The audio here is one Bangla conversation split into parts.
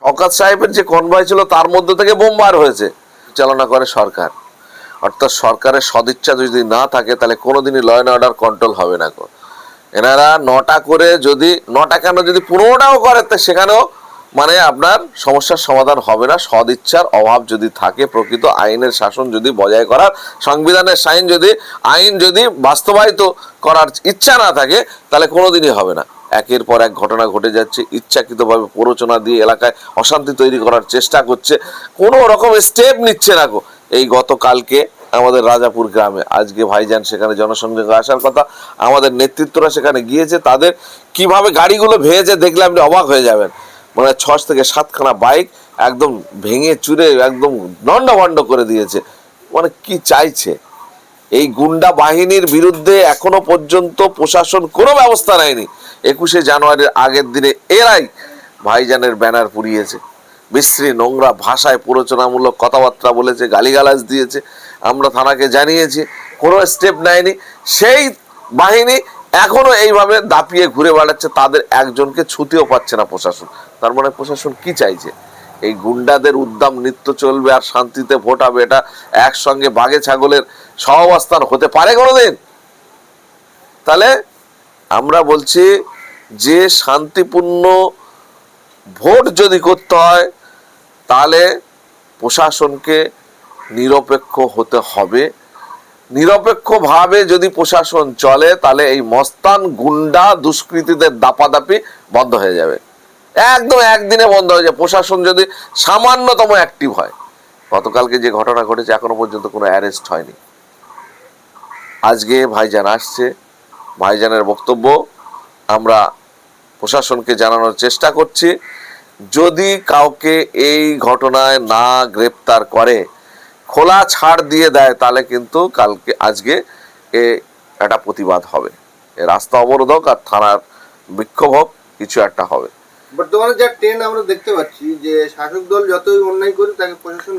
শওকত সাহেবের যে কনভয় ছিল তার মধ্যে থেকে বোম বার হয়েছে। চালনা করে সরকার, অর্থাৎ সরকারের সদিচ্ছা যদি না থাকে তাহলে কোনোদিনই ল অ্যান্ড অর্ডার কন্ট্রোল হবে না। এনারা 9টা করে যদি 9টা কেন যদি 15টাও করে তা সেখানেও মানে আপনার সমস্যার সমাধান হবে না। সদিচ্ছার অভাব যদি থাকে, প্রকৃত আইনের শাসন যদি বজায় করার, সংবিধানের আইন যদি বাস্তবায়িত করার ইচ্ছা না থাকে তাহলে কোনোদিনই হবে না। একের পর এক ঘটনা ঘটে যাচ্ছে, ইচ্ছাকৃতভাবে প্ররোচনা দিয়ে এলাকায় অশান্তি তৈরি করার চেষ্টা করছে, কোনো রকম স্টেপ নিচ্ছে না। এই গতকালকে আমাদের রাজাপুর গ্রামে, আজকে ভাইজান সেখানে জনসংযোগে আসার কথা, আমাদের নেতৃত্বরা সেখানে গিয়েছে, তাদের কিভাবে গাড়িগুলো ভেঙেছে দেখলে আপনি অবাক হয়ে যাবেন। মানে 6 থেকে 7খানা বাইক একদম ভেঙে চুরে একদম লন্ডভন্ড করে দিয়েছে। মানে কি চাইছে? এই গুন্ডা বাহিনীর বিরুদ্ধে এখনো পর্যন্ত প্রশাসন কোনো ব্যবস্থা নেয়নি। 21শে জানুয়ারির আগের দিনে এরাই ভাইজানের ব্যানার পুড়িয়েছে, বিশ্রী নোংরা ভাষায় প্ররোচনামূলক কথাবার্তা বলেছে, গালিগালাজ দিয়েছে। আমরা থানাকে জানিয়েছি, কোনো স্টেপ নেয়নি। সেই বাহিনী এখনো এইভাবে দাপিয়ে ঘুরে বেড়াচ্ছে, তাদের একজনকে ছুটিও পাচ্ছে না প্রশাসন। তার মানে প্রশাসন কি চাইছে? এই গুন্ডাদের উদ্দাম নৃত্য চলবে আর শান্তিতে ভোট হবে, এটা একসঙ্গে বাঘে ছাগলের সহাবস্থান হতে পারে কোনোদিন? তাহলে আমরা বলছি যে শান্তিপূর্ণ ভোট যদি করতে হয় তাহলে প্রশাসনকে নিরপেক্ষ হতে হবে। নিরপেক্ষভাবে যদি প্রশাসন চলে তাহলে এই মস্তান গুন্ডা দুষ্কৃতীদের দাপাদাপি বন্ধ হয়ে যাবে, একদম একদিনে বন্ধ হয়ে যাবে, প্রশাসন যদি সামান্যতম অ্যাক্টিভ হয়। গতকালকে যে ঘটনা ঘটেছে এখনো পর্যন্ত কোনো অ্যারেস্ট হয়নি। আজকে ভাইজান আসছে, ভাইজানের বক্তব্য আমরা প্রশাসনকে জানানোর চেষ্টা করছি। যদি কাউকে এই ঘটনায় না গ্রেপ্তার করে, খোলা ছাড় দিয়ে দেয়, তাহলে কিন্তু আজকে একটা প্রতিবাদ হবে। রাস্তা অবরোধক আর থানার বিক্ষোভ হোক, কিছু একটা হবে। বর্তমানে যা ট্রেন্ড আমরা দেখতে পাচ্ছি যে শাসক দল যতই অন্যায় করে তাকে প্রশাসন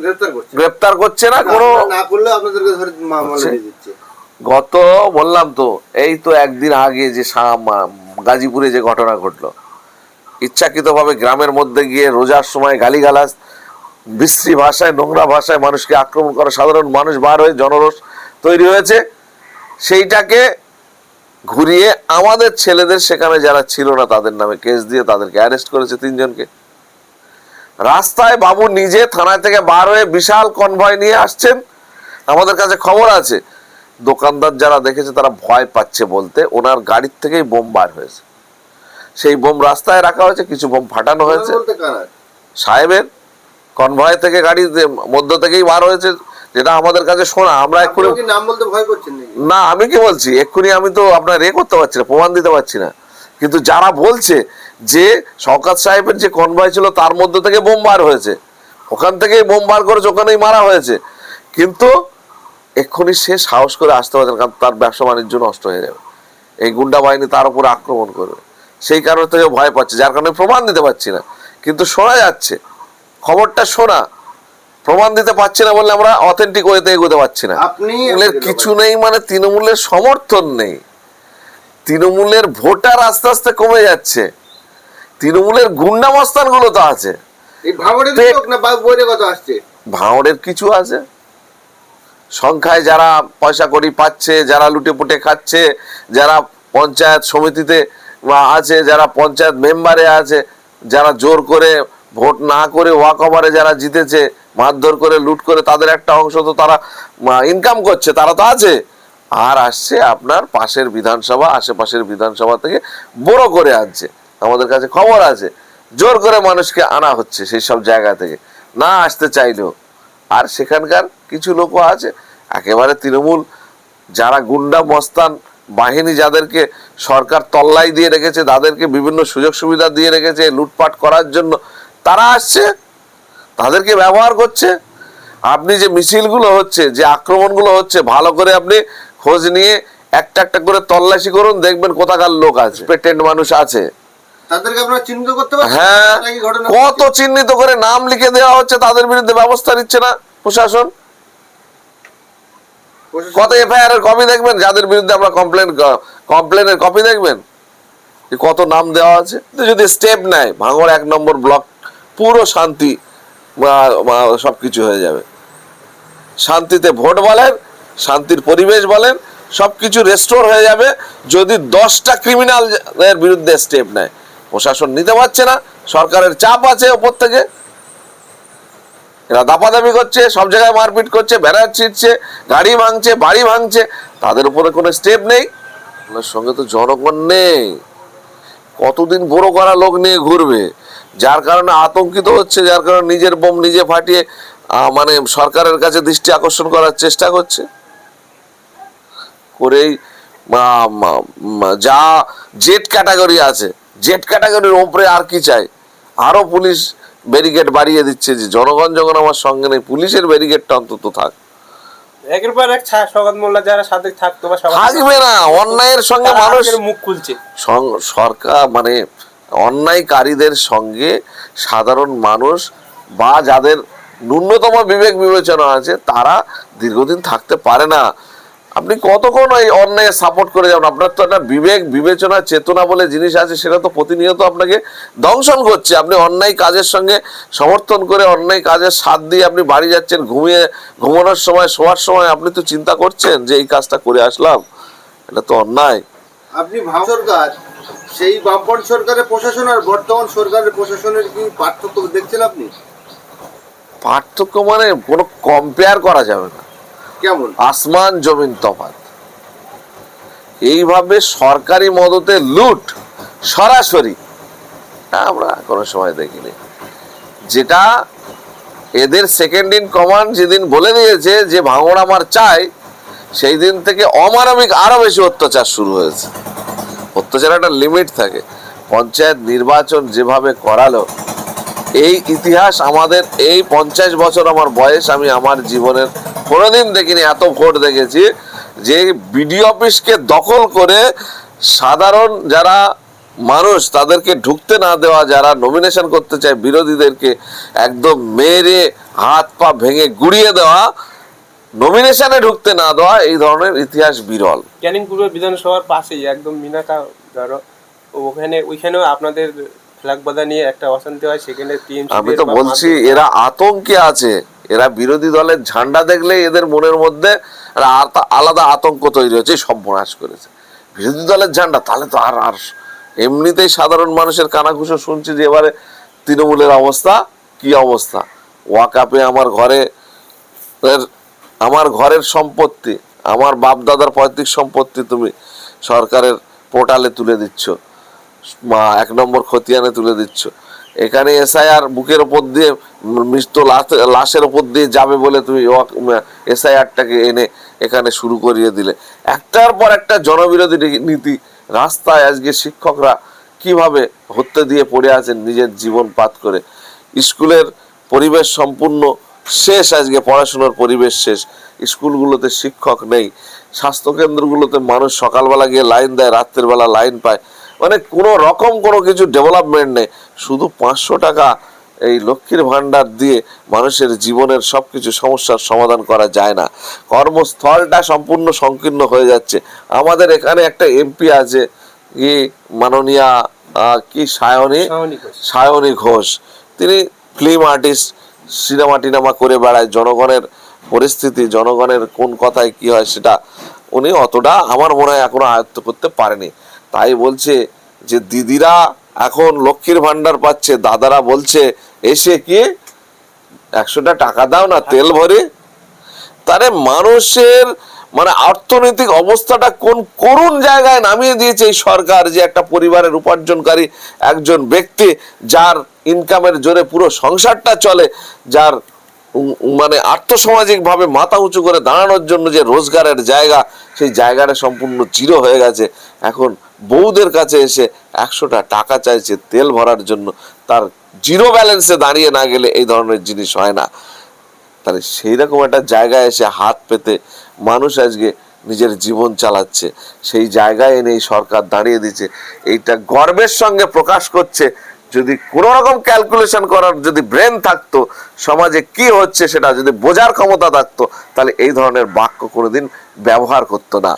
গ্রেপ্তার করছে না, কোনো না করলে আপনাদেরকে ধরে মামলা দিয়ে দিচ্ছে। গত বললাম তো, এই তো একদিন আগে যে গাজীপুরে যে ঘটনা ঘটলো, ইচ্ছাকৃতভাবে গ্রামের মধ্যে গিয়ে রোজার সময় গালিগালাজ, বিশ্রী ভাষায় নোংরা ভাষায় মানুষকে আক্রমণ করা, সাধারণ মানুষ বার হয়ে জনরোষ তৈরি হয়েছে। সেইটাকে ঘুরিয়ে আমাদের ছেলেদের সেখানে যারা ছিল না তাদের নামে কেস দিয়ে তাদেরকে অ্যারেস্ট করেছে 3 জনকে। রাস্তায় বাবু নিজে থানা থেকে বার হয়ে বিশাল কনভয় নিয়ে আসছেন। আমাদের কাছে খবর আছে, দোকানদার যারা দেখেছে তারা ভয় পাচ্ছে বলতে, ওনার গাড়ির থেকেই বোম বার হয়েছে। সেই বোম রাস্তায় রাখা হয়েছে, কিছু বোম ফাটানো হয়েছে। সাহেবের কনভয় থেকে গাড়ির মধ্য থেকেই বার হয়েছে, যেটা আমাদের কাছে শোনা। আমরা এক্ষুনি নাম বলতে ভয় করছেন না, আমি কি বলছি এক্ষুনি আমি তো আপনার করতে পারছি না, প্রমাণ দিতে পারছি না। কিন্তু যারা বলছে যে শওকত সাহেবের যে কনভয় ছিল তার মধ্যে থেকে বোম বার হয়েছে, ওখান থেকেই বোম বার করেছে, ওখানেই মারা হয়েছে, কিন্তু এক্ষুনি সে সাহস করে আসতে পারছে না, কারণ তার ব্যবসা বাণিজ্য নষ্ট হয়ে যাবে, এই গুন্ডা বাহিনী তার উপরে আক্রমণ করবে। সেই কারণে থেকে ভয় পাচ্ছে, যার কারণে প্রমাণ দিতে পারছি না। কিন্তু শোনা যাচ্ছে, খবরটা শোনা, প্রমাণ দিতে পারছি না বললে আমরা অথেন্টিক ওয়েতে এগোতে পারছি না। কিছু নেই, মানে তৃণমূলের সমর্থন নেই, তৃণমূলের ভোটার আস্তে আস্তে কমে যাচ্ছে, তৃণমূলের গুন্ডা মস্তান গুলো তো আছে। ভাঁড়ের কিছু আছে, সংখ্যায় যারা পয়সা কড়ি পাচ্ছে, যারা লুটে পুটে খাচ্ছে, যারা পঞ্চায়েত সমিতিতে আছে, যারা পঞ্চায়েত মেম্বারে আছে, যারা জোর করে ভোট না করে ওয়াক ওভারে যারা জিতেছে, মারধর করে লুট করে তাদের একটা অংশ তো তারা ইনকাম করছে, তারা তো আছে। আর আসছে আপনার পাশের বিধানসভা, আশেপাশের বিধানসভা থেকে বড় করে আনছে, আমাদের কাছে খবর আছে, জোর করে মানুষকে আনা হচ্ছে সেই সব জায়গা থেকে, না আসতে চাইলেও। আর সেখানকার কিছু লোকও আছে একেবারে তৃণমূল, যারা গুন্ডা মস্তান বাহিনী, যাদেরকে সরকার তল্লাই দিয়ে রেখেছে, তাদেরকে বিভিন্ন সুযোগ সুবিধা দিয়ে রেখেছে লুটপাট করার জন্য, তারা আসছে, তাদেরকে ব্যবহার করছে। আপনি যে মিছিলগুলো হচ্ছে, যে আক্রমণগুলো হচ্ছে, ভালো করে আপনি খোঁজ নিয়ে একটা একটা করে তল্লাশি করুন, দেখবেন কোথাকার লোক আছে, পেটেন্ট মানুষ আছে, তাদেরকে আপনারা চিহ্নিত করতে পারছেন। হ্যাঁ, কত চিহ্নিত করে নাম লিখে দেওয়া হচ্ছে, তাদের বিরুদ্ধে ব্যবস্থা নিচ্ছে না প্রশাসন। কত এফআইআর এর কপি দেখবেন, যাদের বিরুদ্ধে আমরা কমপ্লেনের কপি দেখবেন, কত নাম দেওয়া আছে। যদি স্টেপ নেয়, ভাঙড় 1 নম্বর ব্লক পুরো শান্তি সবকিছু হয়ে যাবে। শান্তিতে ভোট বলেন, শান্তির পরিবেশ বলেন, সবকিছু রেস্টোর হয়ে যাবে যদি 10টা ক্রিমিনালের বিরুদ্ধে স্টেপ নেয়। প্রশাসন নিতে পারছে না, সরকারের চাপ আছে ওপর থেকে, এরা দাপাদাপি করছে, সব জায়গায় মারপিট করছে, ব্যানার ছিঁড়ছে, গাড়ি ভাঙছে, বাড়ি ভাঙছে, তাদের উপরে কোনো স্টেপ নেই। ওনার সঙ্গে তো জনগণ নেই, কতদিন বড় করা লোক নিয়ে ঘুরবে, যার কারণে আতঙ্কিত হচ্ছে, যার কারণে নিজের বোম নিজে ফাটিয়ে মানে সরকারের কাছে দৃষ্টি আকর্ষণ করার চেষ্টা করছে করেই যা জেড ক্যাটাগরি আছে, জেড ক্যাটাগরির ওপরে আর কি চাই, আরো পুলিশ ব্যারিকেড বাড়িয়ে দিচ্ছে যে জনগণ যখন আমার সঙ্গে নেই, পুলিশের ব্যারিকেডটা অন্তত থাক। একের পর এক শওকত মোল্লা যারা সাথে থাকতো বা থাকবে না, অন্যায়ের সঙ্গে মানুষ মুখ খুলছে। সরকার মানে অন্যায়কারীদের সঙ্গে সাধারণ মানুষ বা যাদের ন্যূনতম বিবেক বিবেচনা আছে তারা দীর্ঘদিন থাকতে পারে না। আপনি কতক্ষণ ওই অন্যায় সাপোর্ট করে যাবেন? আপনার তো একটা বিবেক বিবেচনা চেতনা বলে জিনিস আছে, সেটা তো প্রতিনিয়ত আপনাকে দংশন করছে। আপনি অন্যায় কাজের সঙ্গে সমর্থন করে অন্যায় কাজের সাথ দিয়ে আপনি বাড়ি যাচ্ছেন, ঘুমানোর সময়, শোয়ার সময় আপনি তো চিন্তা করছেন যে এই কাজটা করে আসলাম, এটা তো অন্যায়। আপনি সরকার, সেই বামপন্থী সরকারের প্রশাসন আর বর্তমান সরকারের প্রশাসনের কি পার্থক্য দেখছেন আপনি? পার্থক্য মানে কোনো কম্পেয়ার করা যাবে না, কেমন? আসমান জমিন তফাৎ। এইভাবে সরকারি মদতে লুট সরাসরি আমরা কোনো সময় দেখিনি। যেটা এদের সেকেন্ড ইন কমান্ড যেদিন বলে দিয়েছে যে ভাঙড় আমার চাই, সেই দিন থেকে অমানবিক আরো বেশি অত্যাচার শুরু হয়েছে। অত্যাচার একটা লিমিট থাকে। পঞ্চায়েত নির্বাচন যেভাবে করালো, এই ইতিহাস আমাদের এই 50 বছর আমার বয়স, আমি আমার জীবনের কোনোদিন দেখিনি। এত ভোট দেখেছি যে বিডিও অফিসকে দখল করে সাধারণ যারা মানুষ তাদেরকে ঢুকতে না দেওয়া, যারা নমিনেশন করতে চায় বিরোধীদেরকে একদম মেরে হাত পা ভেঙে গুড়িয়ে দেওয়া, নমিনেশনে ঢুকতে না দেওয়া, এই ধরনের ইতিহাস বিরল। ক্যানিং পূর্ব বিধানসভার পাশেই একদম মিনাকা ধরো ওইখানেও আপনাদের ফ্ল্যাগ বাধা নিয়ে একটা অশান্তি হয়, সেখানে আমি তো বলছি এরা আতঙ্কে আছে, এরা বিরোধী দলের ঝান্ডা দেখলে এদের মনের মধ্যে আলাদা আতঙ্ক তৈরি হচ্ছে, সর্বনাশ করেছে বিরোধী দলের ঝান্ডা। তাহলে তো আর এমনিতেই সাধারণ মানুষের কানাঘুষো শুনছি যে এবারে তৃণমূলের অবস্থা কি অবস্থা। ওয়াকাপে আমার ঘরের সম্পত্তি, আমার বাপ দাদার পৈতৃক সম্পত্তি তুমি সরকারের পোর্টালে তুলে দিচ্ছ, 1 নম্বর খতিয়ানে তুলে দিচ্ছ। এখানে এসআইআর বুকের ওপর দিয়ে, মৃত লাশের ওপর দিয়ে যাবে বলে তুমি এসআইআরটাকে এনে এখানে শুরু করিয়ে দিলে। একটার পর একটা জনবিরোধী নীতি। রাস্তায় আজকে শিক্ষকরা কিভাবে হত্যা দিয়ে পড়ে আছেন নিজের জীবন পাত করে। স্কুলের পরিবেশ সম্পূর্ণ শেষ, আজকে পড়াশোনার পরিবেশ শেষ। স্কুলগুলোতে শিক্ষক নেই, স্বাস্থ্যকেন্দ্রগুলোতে মানুষ সকালবেলা গিয়ে লাইন দেয়, রাত্রের বেলা লাইন পায়, মানে কোনো রকম কোনো কিছু ডেভেলপমেন্ট নেই। শুধু 500 টাকা এই লক্ষ্মীর ভান্ডার দিয়ে মানুষের জীবনের সবকিছু সমস্যার সমাধান করা যায় না। কর্মস্থলটা সম্পূর্ণ সংকীর্ণ হয়ে যাচ্ছে। আমাদের এখানে একটা এমপি আছে কি মাননীয়া কি সায়নী ঘোষ, তিনি ফিল্ম আর্টিস্ট, সিনেমা টিনেমা করে বেড়ায়। জনগণের পরিস্থিতি, জনগণের কোন কথায় কি হয় সেটা উনি অতটা আমার মনে হয় এখনো আয়ত্ত করতে পারেনি। তাই বলছে যে দিদিরা এখন লক্ষ্মীর ভান্ডার পাচ্ছে, দাদারা বলছে এসে কি 100টা টাকা দাও না তেল ভরে। তারে মানুষের মানে অর্থনৈতিক অবস্থাটা কোন করুণ জায়গায় নামিয়ে দিয়েছে এই সরকার, যে একটা পরিবারের উপার্জনকারী একজন ব্যক্তি, যার ইনকামের জোরে পুরো সংসারটা চলে, যার মানে আর্থসামাজিক ভাবে মাথা উঁচু করে দাঁড়ানোর জন্য যে রোজগারের জায়গা, সেই জায়গাটা সম্পূর্ণ জিরো হয়ে গেছে। এখন বউদের কাছে এসে 100টা টাকা চাইছে তেল ভরার জন্য, তার জিরো ব্যালেন্সে দাঁড়িয়ে না গেলে এই ধরনের জিনিস হয় না। তাহলে সেই রকম একটা জায়গায় এসে হাত পেতে মানুষ আজকে নিজের জীবন চালাচ্ছে, সেই জায়গায় এনে এই সরকার দাঁড়িয়ে দিচ্ছে। এইটা গর্বের সঙ্গে প্রকাশ করছে। যদি কোনো রকম ক্যালকুলেশন করার যদি ব্রেন থাকতো, সমাজে কি হচ্ছে সেটা যদি বোঝার ক্ষমতা থাকতো, তাহলে এই ধরনের বাক্য কোনোদিন ব্যবহার করতো না।